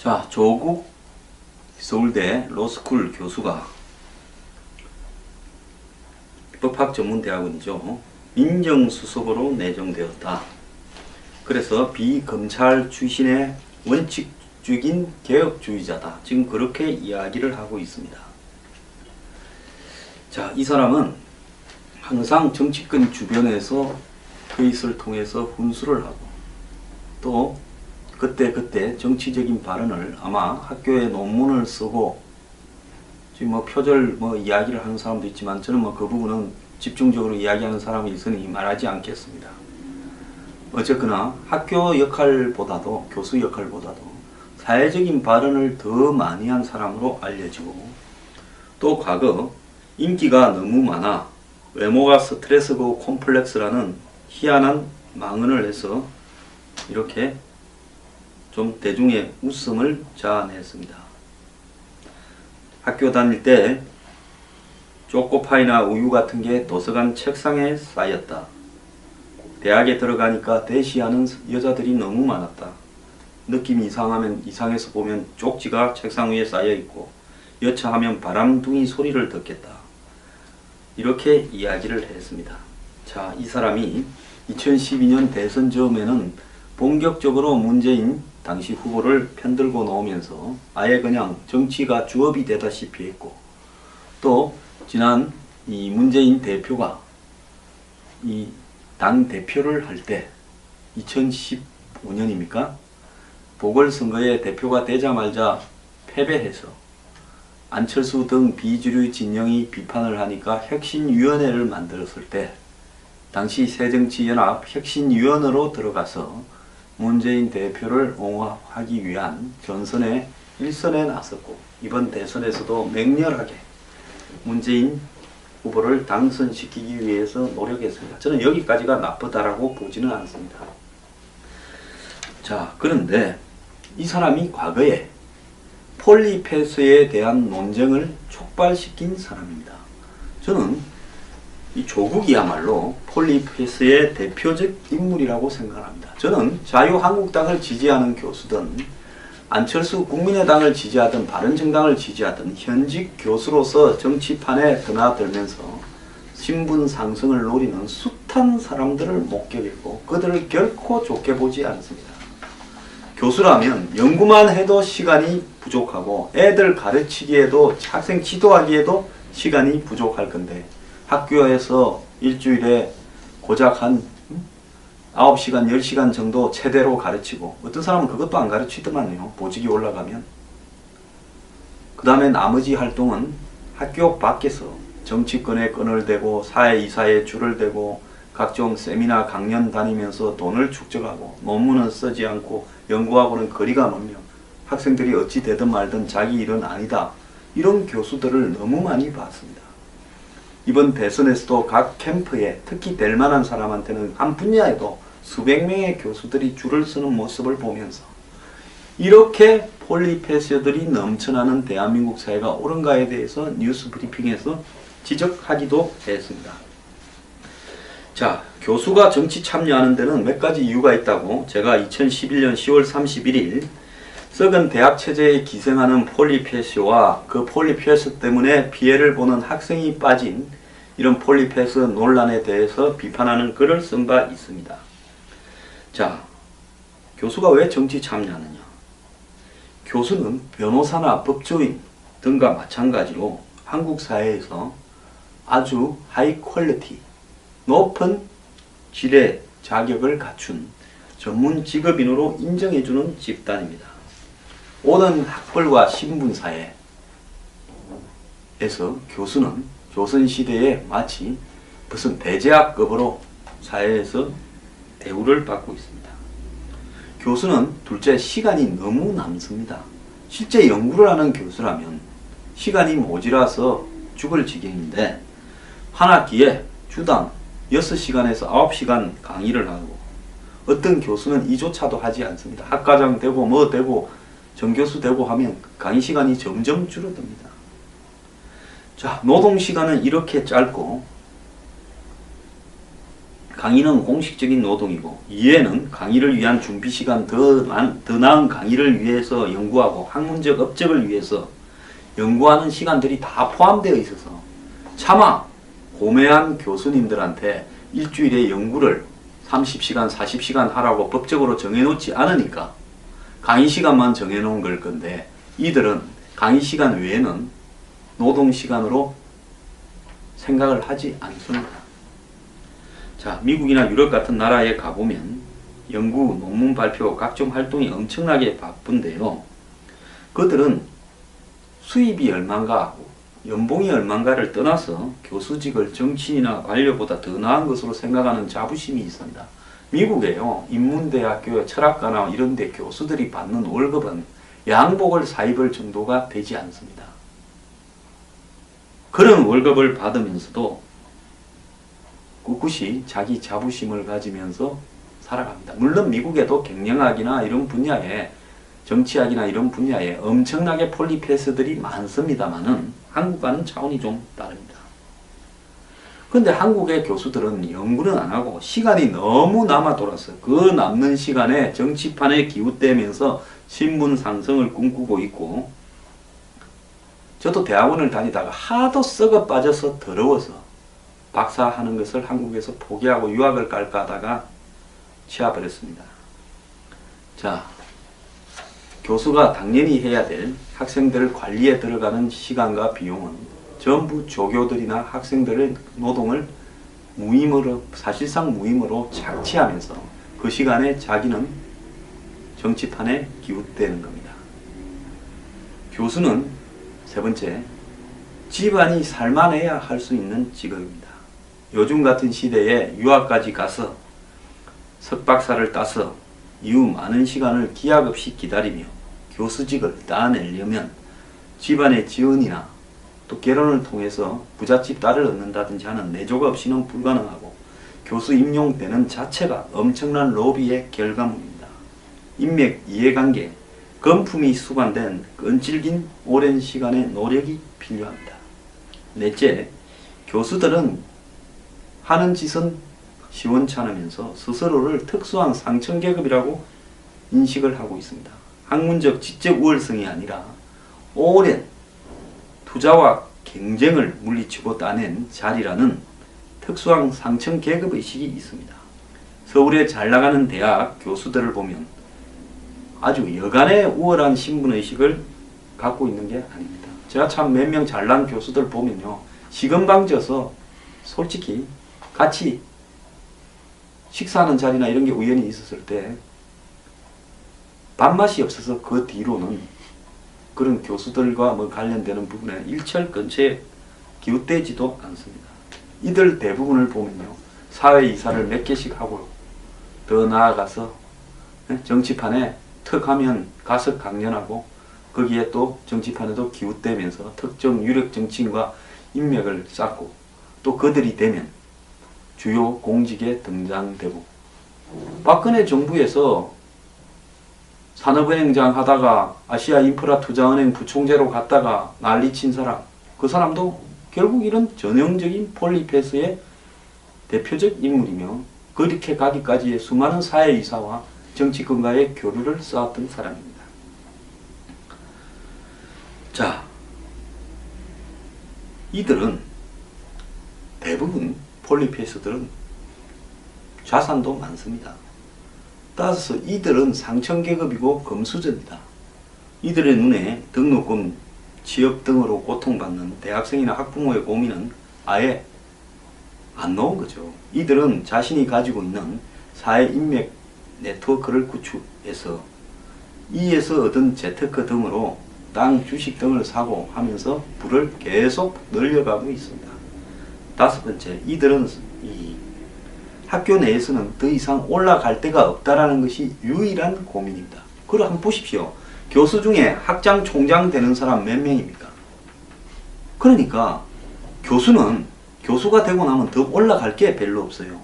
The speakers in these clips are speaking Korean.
자, 조국 서울대 로스쿨 교수가 법학전문대학원이죠. 민정수석으로 내정되었다. 그래서 비검찰 출신의 원칙적인 개혁주의자다. 지금 그렇게 이야기를 하고 있습니다. 자, 이 사람은 항상 정치권 주변에서 회의를 통해서 훈수를 하고 또 그때 정치적인 발언을 아마 학교에 논문을 쓰고 지금 뭐 표절 이야기를 하는 사람도 있지만 저는 그 부분은 집중적으로 이야기하는 사람이 있으니 말하지 않겠습니다. 어쨌거나 학교 역할보다도 교수 역할보다도 사회적인 발언을 더 많이 한 사람으로 알려지고 또 과거 인기가 너무 많아 외모가 스트레스고 콤플렉스라는 희한한 망언을 해서 이렇게 좀 대중의 웃음을 자아냈습니다. 학교 다닐 때 초코파이나 우유 같은 게 도서관 책상에 쌓였다. 대학에 들어가니까 대시하는 여자들이 너무 많았다. 느낌이 이상해서 보면 쪽지가 책상 위에 쌓여있고 여차하면 바람둥이 소리를 듣겠다. 이렇게 이야기를 했습니다. 자, 이 사람이 2012년 대선 즈음에는 본격적으로 문재인 당시 후보를 편들고 나오면서 아예 그냥 정치가 주업이 되다시피 했고 또 지난 이 문재인 대표가 이 당 대표를 할 때 2015년입니까? 보궐선거에 대표가 되자마자 패배해서 안철수 등 비주류 진영이 비판을 하니까 혁신위원회를 만들었을 때 당시 새정치연합 혁신위원으로 들어가서 문재인 대표를 옹호하기 위한 전선의 일선에 나섰고 이번 대선에서도 맹렬하게 문재인 후보를 당선시키기 위해서 노력했습니다. 저는 여기까지가 나쁘다라고 보지는 않습니다. 자, 그런데 이 사람이 과거에 폴리페스에 대한 논쟁을 촉발시킨 사람입니다. 저는 이 조국이야말로 폴리페스의 대표적 인물이라고 생각합니다. 저는 자유한국당을 지지하는 교수든 안철수 국민의당을 지지하든 바른정당을 지지하든 현직 교수로서 정치판에 드나들면서 신분 상승을 노리는 숱한 사람들을 목격했고 그들을 결코 좋게 보지 않습니다. 교수라면 연구만 해도 시간이 부족하고 애들 가르치기에도 학생 지도하기에도 시간이 부족할 건데 학교에서 일주일에 고작 한 9시간, 10시간 정도 최대로 가르치고 어떤 사람은 그것도 안 가르치더만요. 보직이 올라가면. 그 다음에 나머지 활동은 학교 밖에서 정치권에 끈을 대고 사회이사에 줄을 대고 각종 세미나 강연 다니면서 돈을 축적하고 논문은 쓰지 않고 연구하고는 거리가 멀며 학생들이 어찌 되든 말든 자기 일은 아니다. 이런 교수들을 너무 많이 봤습니다. 이번 대선에서도 각 캠프에 특히 될 만한 사람한테는 한 분야에도 수백 명의 교수들이 줄을 서는 모습을 보면서 이렇게 폴리페시어들이 넘쳐나는 대한민국 사회가 옳은가에 대해서 뉴스 브리핑에서 지적하기도 했습니다. 자, 교수가 정치 참여하는 데는 몇 가지 이유가 있다고 제가 2011년 10월 31일 썩은 대학 체제에 기생하는 폴리페시와 그 폴리페시 때문에 피해를 보는 학생이 빠진 이런 폴리페시 논란에 대해서 비판하는 글을 쓴 바 있습니다. 자, 교수가 왜 정치 참여하느냐? 교수는 변호사나 법조인 등과 마찬가지로 한국 사회에서 아주 하이 퀄리티, 높은 질의 자격을 갖춘 전문 직업인으로 인정해주는 집단입니다. 오는 학벌과 신분사회에서 교수는 조선시대에 마치 무슨 대제학급으로 사회에서 대우를 받고 있습니다. 교수는 둘째 시간이 너무 남습니다. 실제 연구를 하는 교수라면 시간이 모자라서 죽을 지경인데 한 학기에 주당 6시간에서 9시간 강의를 하고 어떤 교수는 이조차도 하지 않습니다. 학과장 되고 뭐 되고 정교수 되고 하면 강의 시간이 점점 줄어듭니다. 자, 노동시간은 이렇게 짧고 강의는 공식적인 노동이고 이해는 강의를 위한 준비시간 더 나은 강의를 위해서 연구하고 학문적 업적을 위해서 연구하는 시간들이 다 포함되어 있어서 차마 고매한 교수님들한테 일주일에 연구를 30시간, 40시간 하라고 법적으로 정해놓지 않으니까 강의 시간만 정해놓은 걸 건데 이들은 강의 시간 외에는 노동 시간으로 생각을 하지 않습니다. 자, 미국이나 유럽 같은 나라에 가보면 연구, 논문 발표, 각종 활동이 엄청나게 바쁜데요. 그들은 수입이 얼만가, 연봉이 얼만가를 떠나서 교수직을 정치인이나 관료보다 더 나은 것으로 생각하는 자부심이 있습니다. 미국에요, 인문대학교 철학가나 이런 데 교수들이 받는 월급은 양복을 사입을 정도가 되지 않습니다. 그런 월급을 받으면서도 꿋꿋이 자기 자부심을 가지면서 살아갑니다. 물론 미국에도 경영학이나 이런 분야에, 정치학이나 이런 분야에 엄청나게 폴리페스들이 많습니다만은 한국과는 차원이 좀 다릅니다. 그런데 한국의 교수들은 연구는 안 하고 시간이 너무 남아 돌아서 그 남는 시간에 정치판에 기웃대면서 신분 상승을 꿈꾸고 있고, 저도 대학원을 다니다가 하도 썩어 빠져서 더러워서 박사하는 것을 한국에서 포기하고 유학을 갈까 하다가 치워버렸습니다. 자, 교수가 당연히 해야 될 학생들 관리에 들어가는 시간과 비용은 전부 조교들이나 학생들의 노동을 무임으로, 사실상 무임으로 착취하면서 그 시간에 자기는 정치판에 기웃대는 겁니다. 교수는 세 번째, 집안이 살만해야 할 수 있는 직업입니다. 요즘 같은 시대에 유학까지 가서 석박사를 따서 이후 많은 시간을 기약 없이 기다리며 교수직을 따내려면 집안의 지원이나 또 결혼을 통해서 부잣집 딸을 얻는다든지 하는 내조가 없이는 불가능하고, 교수 임용되는 자체가 엄청난 로비의 결과물입니다. 인맥, 이해관계, 건품이 수반된 끈질긴 오랜 시간의 노력이 필요합니다. 넷째, 교수들은 하는 짓은 시원찮으면서 스스로를 특수한 상층계급이라고 인식을 하고 있습니다. 학문적 지적 우월성이 아니라 오랜 투자와 경쟁을 물리치고 따낸 자리라는 특수한 상층계급의식이 있습니다. 서울에 잘나가는 대학 교수들을 보면 아주 여간의 우월한 신분의식을 갖고 있는 게 아닙니다. 제가 참 몇 명 잘난 교수들 보면요, 시건방져서 솔직히 같이 식사하는 자리나 이런 게 우연히 있었을 때 밥맛이 없어서 그 뒤로는 그런 교수들과 뭐 관련되는 부분에 일철근처에 기웃대지도 않습니다. 이들 대부분을 보면요, 사회이사를 몇 개씩 하고 더 나아가서 정치판에 턱 하면 가석 강연하고 거기에 또 정치판에도 기웃대면서 특정 유력 정치인과 인맥을 쌓고 또 그들이 되면 주요 공직에 등장되고, 박근혜 정부에서 산업은행장 하다가 아시아인프라투자은행 부총재로 갔다가 난리친 사람, 그 사람도 결국 이런 전형적인 폴리페스의 대표적 인물이며 그렇게 가기까지의 수많은 사회이사와 정치권과의 교류를 쌓았던 사람입니다. 자, 이들은 대부분 폴리페스들은 자산도 많습니다. 따라서 이들은 상층계급이고 금수저입니다. 이들의 눈에 등록금, 취업 등으로 고통받는 대학생이나 학부모의 고민은 아예 안 나온 거죠. 이들은 자신이 가지고 있는 사회 인맥 네트워크를 구축해서 이에서 얻은 재테크 등으로 땅, 주식 등을 사고 하면서 부를 계속 늘려가고 있습니다. 다섯 번째, 이들은 이 학교 내에서는 더 이상 올라갈 데가 없다라는 것이 유일한 고민입니다. 그걸 한번 보십시오. 교수 중에 학장, 총장 되는 사람 몇 명입니까? 그러니까 교수는 교수가 되고 나면 더 올라갈 게 별로 없어요.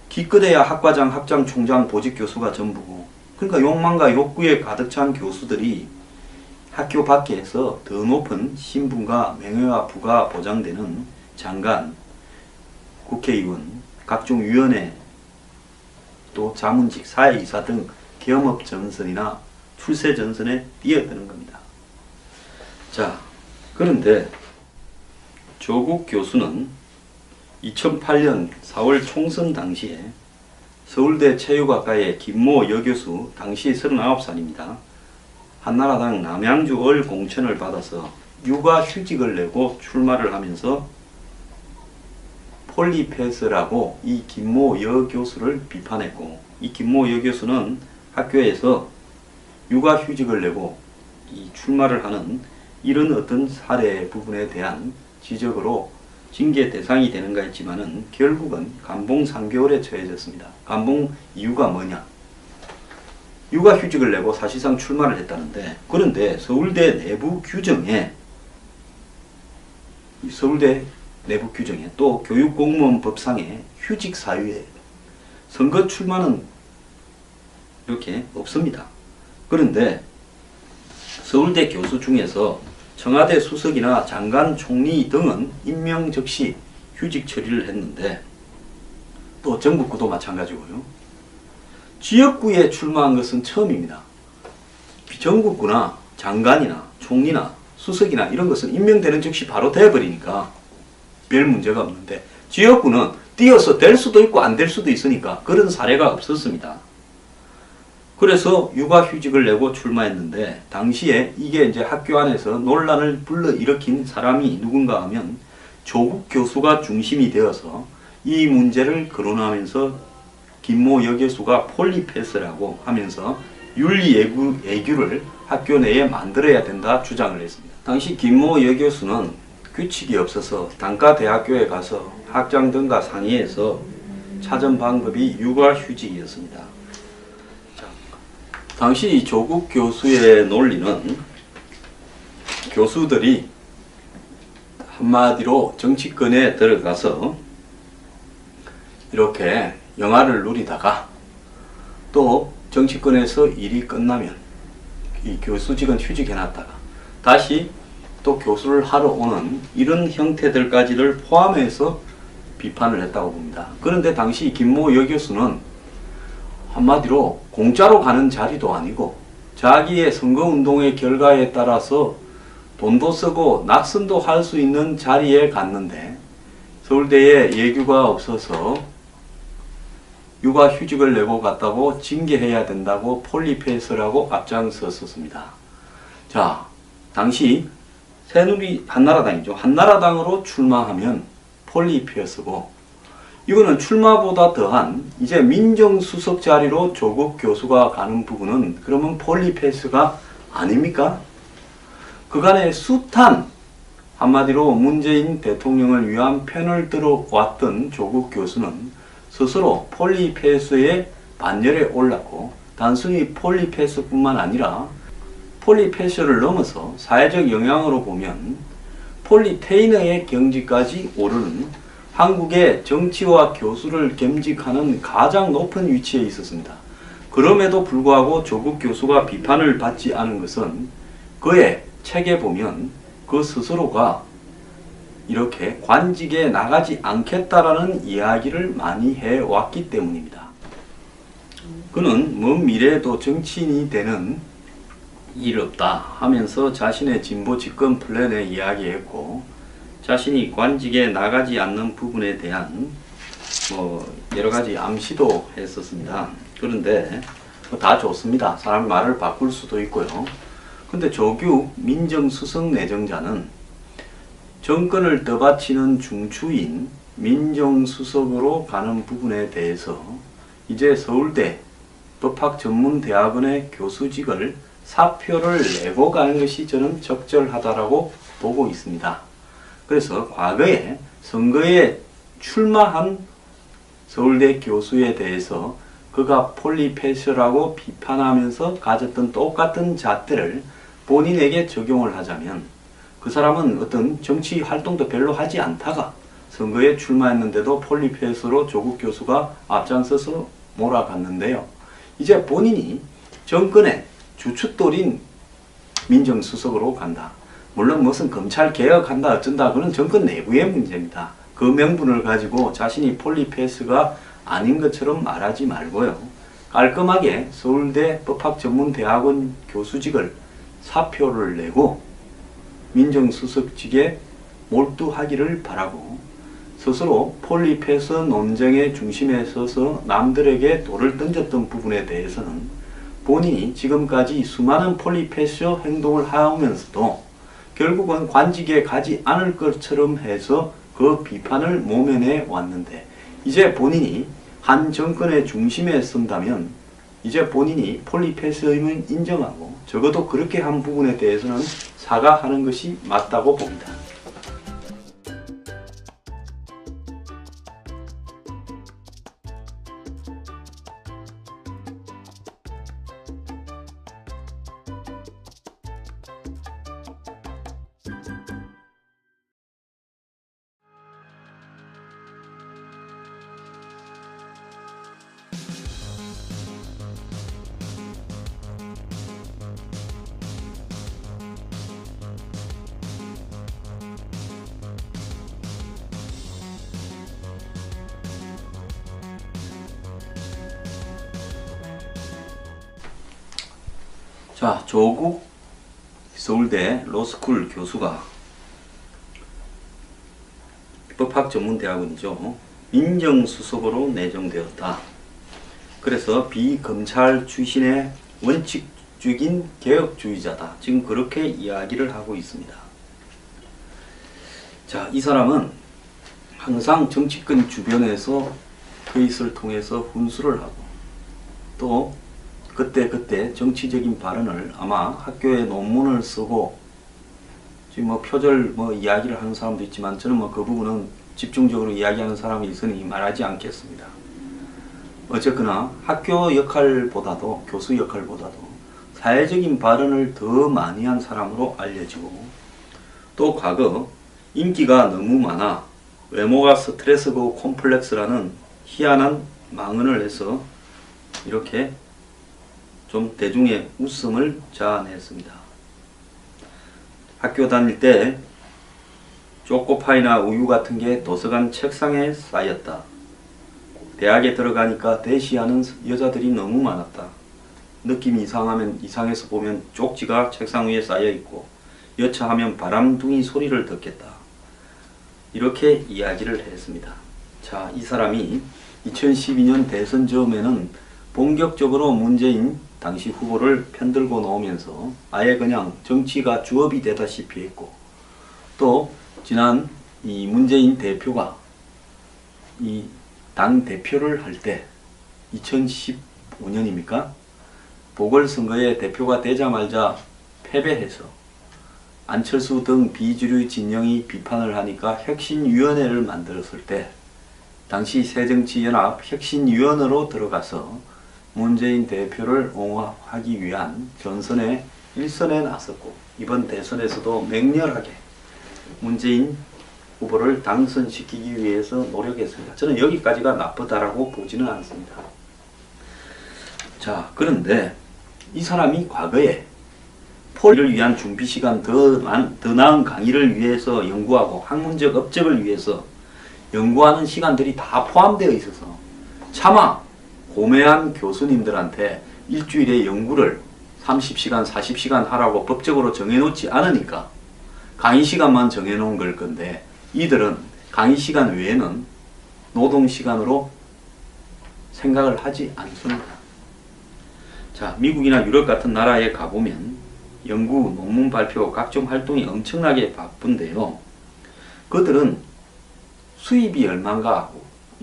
기껏해야 학과장, 학장, 총장, 보직 교수가 전부고, 그러니까 욕망과 욕구에 가득 찬 교수들이 학교 밖에서 더 높은 신분과 명예와 부가 보장되는 장관, 국회의원, 각종 위원회 또 자문직, 사회이사 등 겸업 전선이나 출세 전선에 뛰어드는 겁니다. 자, 그런데 조국 교수는 2008년 4월 총선 당시에 서울대 체육학과의 김모 여교수, 당시 39살입니다. 한나라당 남양주을 공천을 받아서 육아휴직을 내고 출마를 하면서 폴리페스라고 이 김모 여교수를 비판했고, 이 김모 여교수는 학교에서 육아휴직을 내고 이 출마를 하는 이런 어떤 사례 부분에 대한 지적으로 징계 대상이 되는가 했지만은 결국은 감봉 3개월에 처해졌습니다. 감봉 이유가 뭐냐? 육아휴직을 내고 사실상 출마를 했다는데, 그런데 서울대 내부 규정에 또 교육공무원법상의 휴직 사유에 선거 출마는 이렇게 없습니다. 그런데 서울대 교수 중에서 청와대 수석이나 장관, 총리 등은 임명 즉시 휴직 처리를 했는데, 또 전국구도 마찬가지고요. 지역구에 출마한 것은 처음입니다. 전국구나 장관이나 총리나 수석이나 이런 것은 임명되는 즉시 바로 돼버리니까 별 문제가 없는데, 지역구는 뛰어서 될 수도 있고 안 될 수도 있으니까 그런 사례가 없었습니다. 그래서 육아휴직을 내고 출마했는데, 당시에 이게 이제 학교 안에서 논란을 불러일으킨 사람이 누군가 하면 조국 교수가 중심이 되어서 이 문제를 거론하면서 김모 여교수가 폴리페스라고 하면서 윤리외교를 학교 내에 만들어야 된다 주장을 했습니다. 당시 김모 여교수는 규칙이 없어서 단과대학교에 가서 학장 등과 상의해서 찾은 방법이 육아휴직이었습니다. 당시 조국 교수의 논리는 교수들이 한마디로 정치권에 들어가서 이렇게 영화를 누리다가 또 정치권에서 일이 끝나면 이 교수직은 휴직해놨다가 다시 또 교수를 하러 오는 이런 형태들까지를 포함해서 비판을 했다고 봅니다. 그런데 당시 김모 여교수는 한마디로 공짜로 가는 자리도 아니고 자기의 선거운동의 결과에 따라서 돈도 쓰고 낙선도 할 수 있는 자리에 갔는데 서울대에 예규가 없어서 육아휴직을 내고 갔다고 징계해야 된다고 폴리페스라고 앞장섰습니다. 자, 당시 새누리 한나라당이죠. 한나라당으로 출마하면 폴리페스고, 이거는 출마보다 더한 이제 민정수석 자리로 조국 교수가 가는 부분은 그러면 폴리페스가 아닙니까? 그간의 숱한 한마디로 문재인 대통령을 위한 편을 들어왔던 조국 교수는 스스로 폴리페스의 반열에 올랐고, 단순히 폴리페스뿐만 아니라 폴리페스를 넘어서 사회적 영향으로 보면 폴리테이너의 경지까지 오르는 한국의 정치와 교수를 겸직하는 가장 높은 위치에 있었습니다. 그럼에도 불구하고 조국 교수가 비판을 받지 않은 것은 그의 책에 보면 그 스스로가 이렇게 관직에 나가지 않겠다라는 이야기를 많이 해왔기 때문입니다. 그는 먼 미래에도 정치인이 되는 일 없다 하면서 자신의 진보 집권 플랜에 이야기했고, 자신이 관직에 나가지 않는 부분에 대한 여러가지 암시도 했었습니다. 그런데 다 좋습니다. 사람 말을 바꿀 수도 있고요. 근데 조규 민정수석 내정자는 정권을 떠받치는 중추인 민정수석으로 가는 부분에 대해서 이제 서울대 법학전문대학원의 교수직을 사표를 내고 가는 것이 저는 적절하다라고 보고 있습니다. 그래서 과거에 선거에 출마한 서울대 교수에 대해서 그가 폴리페스라고 비판하면서 가졌던 똑같은 잣대를 본인에게 적용을 하자면 그 사람은 어떤 정치 활동도 별로 하지 않다가 선거에 출마했는데도 폴리페스로 조국 교수가 앞장서서 몰아갔는데요. 이제 본인이 정권의 주춧돌인 민정수석으로 간다. 물론 무슨 검찰 개혁한다 어쩐다 그건 정권 내부의 문제입니다. 그 명분을 가지고 자신이 폴리페스가 아닌 것처럼 말하지 말고요. 깔끔하게 서울대 법학전문대학원 교수직을 사표를 내고 민정수석직에 몰두하기를 바라고, 스스로 폴리페스 논쟁의 중심에 서서 남들에게 돌을 던졌던 부분에 대해서는 본인이 지금까지 수많은 폴리페스 행동을 하면서도 결국은 관직에 가지 않을 것처럼 해서 그 비판을 모면해 왔는데, 이제 본인이 한 정권의 중심에 선다면 이제 본인이 폴리페스임을 인정하고 적어도 그렇게 한 부분에 대해서는 사과하는 것이 맞다고 봅니다. 자, 조국 서울대 로스쿨 교수가 법학전문대학원이죠. 민정수석으로 내정되었다. 그래서 비검찰 출신의 원칙적인 개혁주의자다. 지금 그렇게 이야기를 하고 있습니다. 자, 이 사람은 항상 정치권 주변에서 트윗을 통해서 훈수를 하고, 또 그때 정치적인 발언을 아마 학교에 논문을 쓰고, 지금 뭐 표절 이야기를 하는 사람도 있지만 저는 그 부분은 집중적으로 이야기하는 사람이 있으니 말하지 않겠습니다. 어쨌거나 학교 역할보다도, 교수 역할보다도 사회적인 발언을 더 많이 한 사람으로 알려지고, 또 과거 인기가 너무 많아 외모가 스트레스고 콤플렉스라는 희한한 망언을 해서 이렇게 좀 대중의 웃음을 자아냈습니다. 학교 다닐 때 초코파이나 우유 같은 게 도서관 책상에 쌓였다. 대학에 들어가니까 대시하는 여자들이 너무 많았다. 느낌이 이상해서 보면 쪽지가 책상 위에 쌓여있고 여차하면 바람둥이 소리를 듣겠다. 이렇게 이야기를 했습니다. 자, 이 사람이 2012년 대선 즈음에는 본격적으로 문재인 당시 후보를 편들고 나오면서 아예 그냥 정치가 주업이 되다시피 했고, 또 지난 이 문재인 대표가 이 당 대표를 할 때 2015년입니까? 보궐선거에 대표가 되자마자 패배해서 안철수 등 비주류 진영이 비판을 하니까 혁신위원회를 만들었을 때 당시 새정치연합 혁신위원으로 들어가서 문재인 대표를 옹호하기 위한 전선의 일선에 나섰고, 이번 대선에서도 맹렬하게 문재인 후보를 당선시키기 위해서 노력했습니다. 저는 여기까지가 나쁘다라고 보지는 않습니다. 자, 그런데 이 사람이 과거에 폴리를 위한 준비시간 더 나은 강의를 위해서 연구하고 학문적 업적을 위해서 연구하는 시간들이 다 포함되어 있어서 차마 고매한 교수님들한테 일주일에 연구를 30시간, 40시간 하라고 법적으로 정해놓지 않으니까 강의 시간만 정해놓은 걸 건데, 이들은 강의 시간 외에는 노동 시간으로 생각을 하지 않습니다. 자, 미국이나 유럽 같은 나라에 가보면 연구, 논문 발표, 각종 활동이 엄청나게 바쁜데요. 그들은 수입이 얼마인가,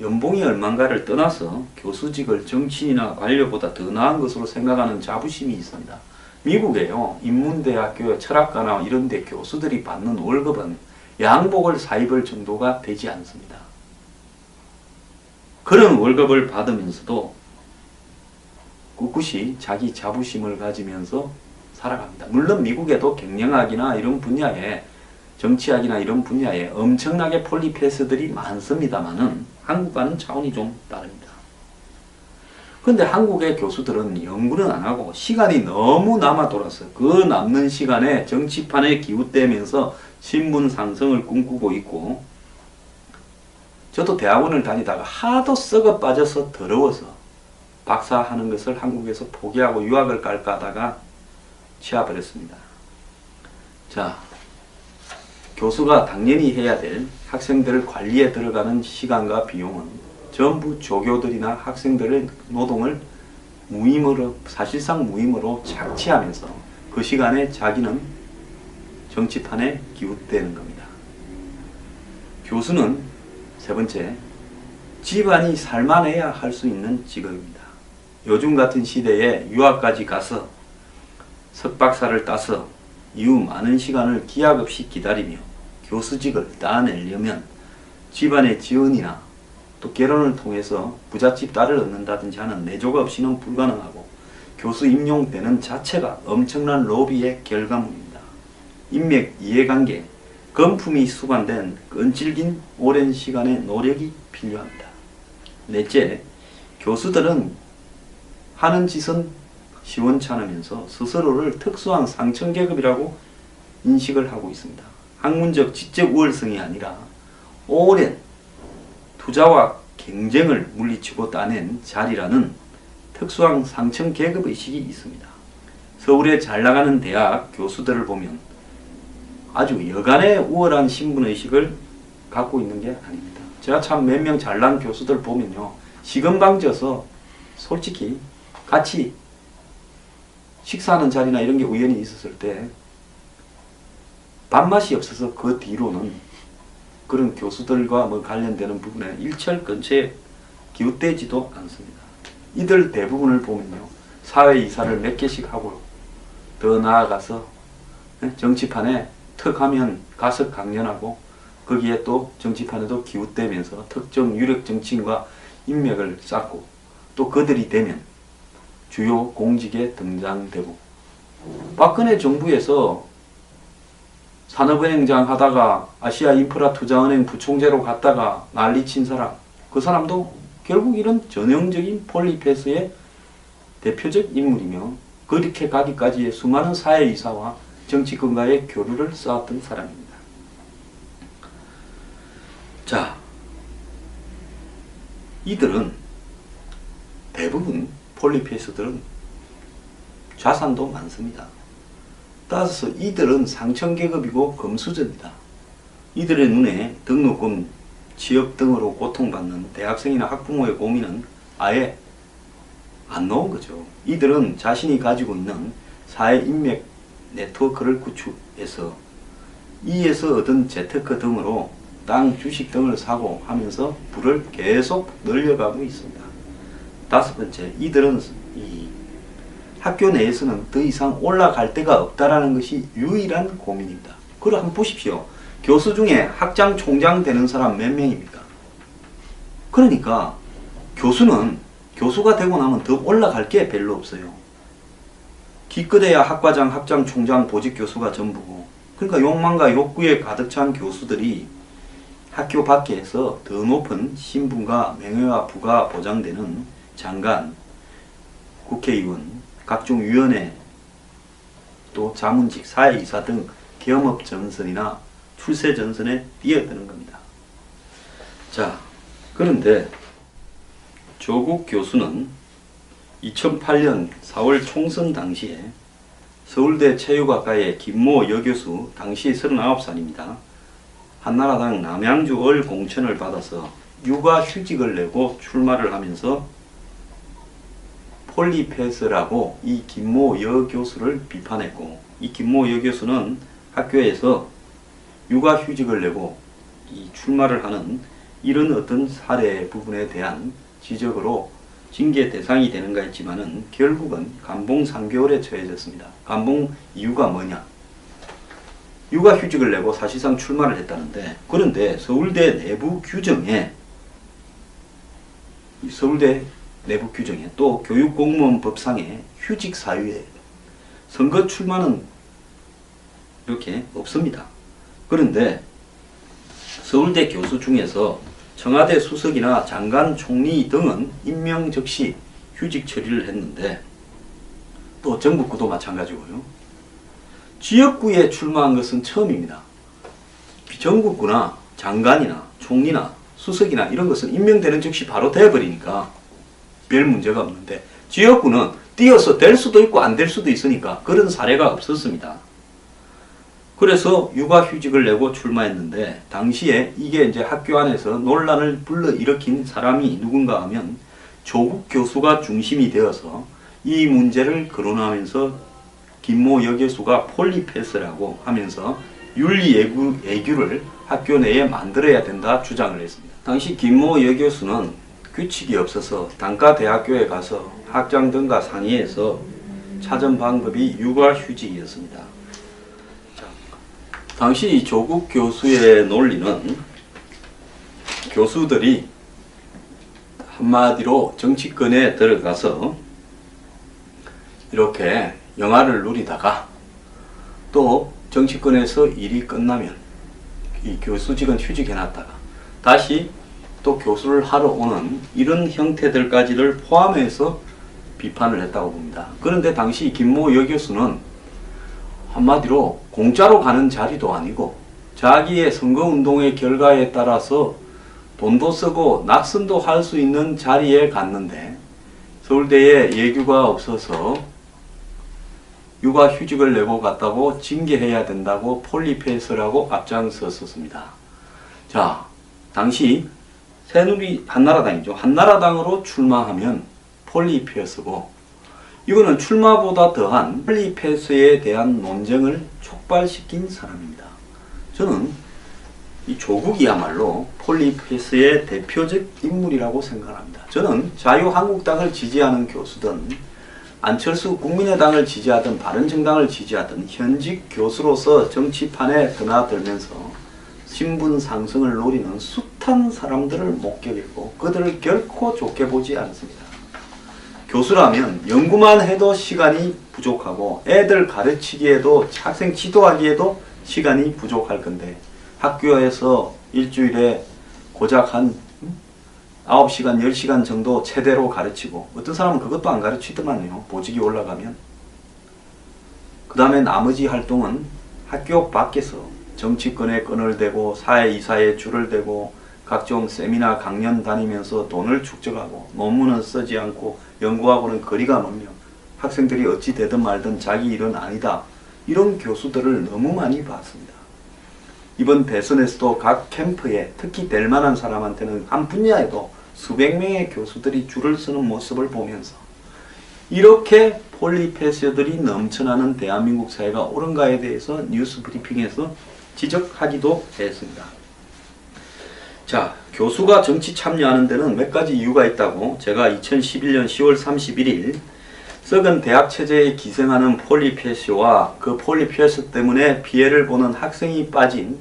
연봉이 얼마인가를 떠나서 교수직을 정치인이나 관료보다 더 나은 것으로 생각하는 자부심이 있습니다. 미국에요, 인문대학교 철학가나 이런 데 교수들이 받는 월급은 양복을 사입을 정도가 되지 않습니다. 그런 월급을 받으면서도 꿋꿋이 자기 자부심을 가지면서 살아갑니다. 물론 미국에도 경영학이나 이런 분야에, 정치학이나 이런 분야에 엄청나게 폴리페스들이 많습니다만은 한국과는 차원이 좀 다릅니다. 그런데 한국의 교수들은 연구는 안 하고 시간이 너무 남아 돌아서 그 남는 시간에 정치판에 기웃대면서 신분 상승을 꿈꾸고 있고, 저도 대학원을 다니다가 하도 썩어 빠져서 더러워서 박사하는 것을 한국에서 포기하고 유학을 갈까 하다가 취업을 했습니다. 자, 교수가 당연히 해야 될 학생들을 관리에 들어가는 시간과 비용은 전부 조교들이나 학생들의 노동을 무임으로, 사실상 무임으로 착취하면서 그 시간에 자기는 정치판에 기웃대는 겁니다. 교수는 세 번째, 집안이 살만해야 할 수 있는 직업입니다. 요즘 같은 시대에 유학까지 가서 석박사를 따서 이후 많은 시간을 기약 없이 기다리며 교수직을 따내려면 집안의 지원이나 또 결혼을 통해서 부잣집 딸을 얻는다든지 하는 내조가 없이는 불가능하고 교수 임용되는 자체가 엄청난 로비의 결과물입니다. 인맥, 이해관계, 건품이 수반된 끈질긴 오랜 시간의 노력이 필요합니다. 넷째, 교수들은 하는 짓은 시원찮으면서 스스로를 특수한 상층계급이라고 인식을 하고 있습니다. 학문적 지적 우월성이 아니라 오랜 투자와 경쟁을 물리치고 따낸 자리라는 특수한 상층계급의식이 있습니다. 서울에 잘 나가는 대학 교수들을 보면 아주 여간의 우월한 신분의식을 갖고 있는 게 아닙니다. 제가 참 몇 명 잘난 교수들 보면요, 시건방져서 솔직히 같이 식사하는 자리나 이런 게 우연히 있었을 때 밥맛이 없어서 그 뒤로는 그런 교수들과 뭐 관련되는 부분에 일철 근처에 기웃대지도 않습니다. 이들 대부분을 보면요, 사회이사를 몇 개씩 하고 더 나아가서 정치판에 턱 하면 가서 강연하고 거기에 또 정치판에도 기웃대면서 특정 유력 정치인과 인맥을 쌓고 또 그들이 되면 주요 공직에 등장되고, 박근혜 정부에서 산업은행장 하다가 아시아인프라투자은행 부총재로 갔다가 난리친 사람, 그 사람도 결국 이런 전형적인 폴리페스의 대표적 인물이며 그렇게 가기까지의 수많은 사회이사와 정치권과의 교류를 쌓았던 사람입니다. 자, 이들은 대부분 폴리페이스들은 자산도 많습니다. 따라서 이들은 상층계급이고 금수저입니다. 이들의 눈에 등록금, 취업 등으로 고통받는 대학생이나 학부모의 고민은 아예 안 나온 거죠. 이들은 자신이 가지고 있는 사회 인맥 네트워크를 구축해서 이에서 얻은 재테크 등으로 땅, 주식 등을 사고 하면서 부를 계속 늘려가고 있습니다. 다섯 번째, 이들은 이 학교 내에서는 더 이상 올라갈 데가 없다라는 것이 유일한 고민입니다. 그걸 한번 보십시오. 교수 중에 학장, 총장 되는 사람 몇 명입니까? 그러니까 교수는 교수가 되고 나면 더 올라갈 게 별로 없어요. 기껏해야 학과장, 학장, 총장, 보직 교수가 전부고, 그러니까 욕망과 욕구에 가득 찬 교수들이 학교 밖에서 더 높은 신분과 명예와 부가 보장되는 장관, 국회의원, 각종 위원회, 또 자문직, 사회이사 등 겸업 전선이나 출세 전선에 뛰어드는 겁니다. 자, 그런데 조국 교수는 2008년 4월 총선 당시에 서울대 체육학과의 김모 여교수, 당시 39살입니다. 한나라당 남양주 을 공천을 받아서 육아휴직을 내고 출마를 하면서 폴리페스라고 이 김모 여교수를 비판했고, 이 김모 여교수는 학교에서 육아휴직을 내고 이 출마를 하는 이런 어떤 사례 부분에 대한 지적으로 징계 대상이 되는가 했지만은 결국은 감봉 3개월에 처해졌습니다. 감봉 이유가 뭐냐? 육아휴직을 내고 사실상 출마를 했다는데, 그런데 서울대 내부 규정에 또 교육공무원법상의 휴직 사유에 선거 출마는 이렇게 없습니다. 그런데 서울대 교수 중에서 청와대 수석이나 장관, 총리 등은 임명 즉시 휴직 처리를 했는데, 또 전국구도 마찬가지고요. 지역구에 출마한 것은 처음입니다. 전국구나 장관이나 총리나 수석이나 이런 것은 임명되는 즉시 바로 돼버리니까 별 문제가 없는데, 지역구는 띄어서 될 수도 있고 안 될 수도 있으니까 그런 사례가 없었습니다. 그래서 육아휴직을 내고 출마했는데, 당시에 이게 이제 학교 안에서 논란을 불러일으킨 사람이 누군가 하면 조국 교수가 중심이 되어서 이 문제를 거론하면서 김모 여교수가 폴리패스라고 하면서 윤리예규를 학교 내에 만들어야 된다 주장을 했습니다. 당시 김모 여교수는 규칙이 없어서 단과대학교에 가서 학장 등과 상의해서 찾은 방법이 육아휴직이었습니다. 당시 조국 교수의 논리는 교수들이 한마디로 정치권에 들어가서 이렇게 영화를 누리다가 또 정치권에서 일이 끝나면 이 교수직은 휴직해놨다가 다시 또 교수를 하러 오는 이런 형태들까지를 포함해서 비판을 했다고 봅니다. 그런데 당시 김모 여교수는 한마디로 공짜로 가는 자리도 아니고 자기의 선거운동의 결과에 따라서 돈도 쓰고 낙선도 할 수 있는 자리에 갔는데 서울대에 예규가 없어서 육아휴직을 내고 갔다고 징계해야 된다고 폴리패스라고 앞장섰습니다. 자, 당시 새누리 한나라당이죠. 한나라당으로 출마하면 폴리패스고, 이거는 출마보다 더한 폴리패스에 대한 논쟁을 촉발시킨 사람입니다. 저는 이 조국이야말로 폴리패스의 대표적 인물이라고 생각합니다. 저는 자유한국당을 지지하는 교수든 안철수 국민의당을 지지하든 바른정당을 지지하든 현직 교수로서 정치판에 드나들면서 신분 상승을 노리는 숱한 사람들을 목격했고 그들을 결코 좋게 보지 않습니다. 교수라면 연구만 해도 시간이 부족하고 애들 가르치기에도 학생 지도하기에도 시간이 부족할 건데 학교에서 일주일에 고작 한 9시간, 10시간 정도 최대로 가르치고 어떤 사람은 그것도 안 가르치더만요. 보직이 올라가면. 그 다음에 나머지 활동은 학교 밖에서 정치권에 끈을 대고 사회이사에 줄을 대고 각종 세미나 강연 다니면서 돈을 축적하고 논문은 쓰지 않고 연구하고는 거리가 멀며 학생들이 어찌 되든 말든 자기 일은 아니다. 이런 교수들을 너무 많이 봤습니다. 이번 대선에서도 각 캠프에 특히 될 만한 사람한테는 한 분야에도 수백 명의 교수들이 줄을 서는 모습을 보면서 이렇게 폴리패스들이 넘쳐나는 대한민국 사회가 옳은가에 대해서 뉴스 브리핑에서 지적하기도 했습니다. 자, 교수가 정치 참여하는 데는 몇 가지 이유가 있다고 제가 2011년 10월 31일 썩은 대학 체제에 기생하는 폴리패스와 그 폴리패스 때문에 피해를 보는 학생이 빠진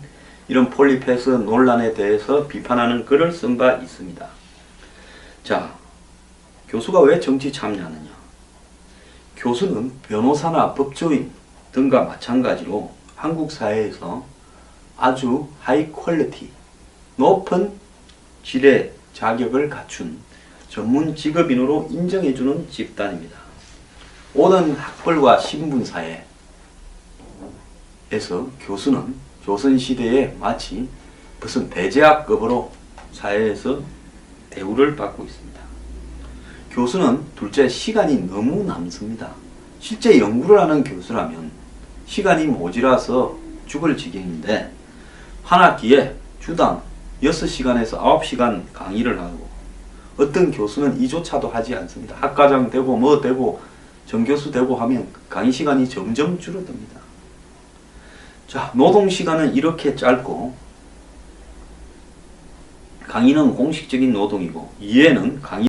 이런 폴리패스 논란에 대해서 비판하는 글을 쓴 바 있습니다. 자, 교수가 왜 정치 참여하느냐? 교수는 변호사나 법조인 등과 마찬가지로 한국 사회에서 아주 하이 퀄리티, 높은 질의 자격을 갖춘 전문 직업인으로 인정해주는 집단입니다. 오는 학벌과 신분사회에서 교수는 조선시대에 마치 무슨 대제학급으로 사회에서 대우를 받고 있습니다. 교수는 둘째 시간이 너무 남습니다. 실제 연구를 하는 교수라면 시간이 모자라서 죽을 지경인데 한 학기에 주당 6시간에서 9시간 강의를 하고 어떤 교수는 이조차도 하지 않습니다. 학과장 되고 뭐 되고 정교수 되고 하면 강의 시간이 점점 줄어듭니다. 자, 노동시간은 이렇게 짧고 강의는 공식적인 노동이고 이해는 강의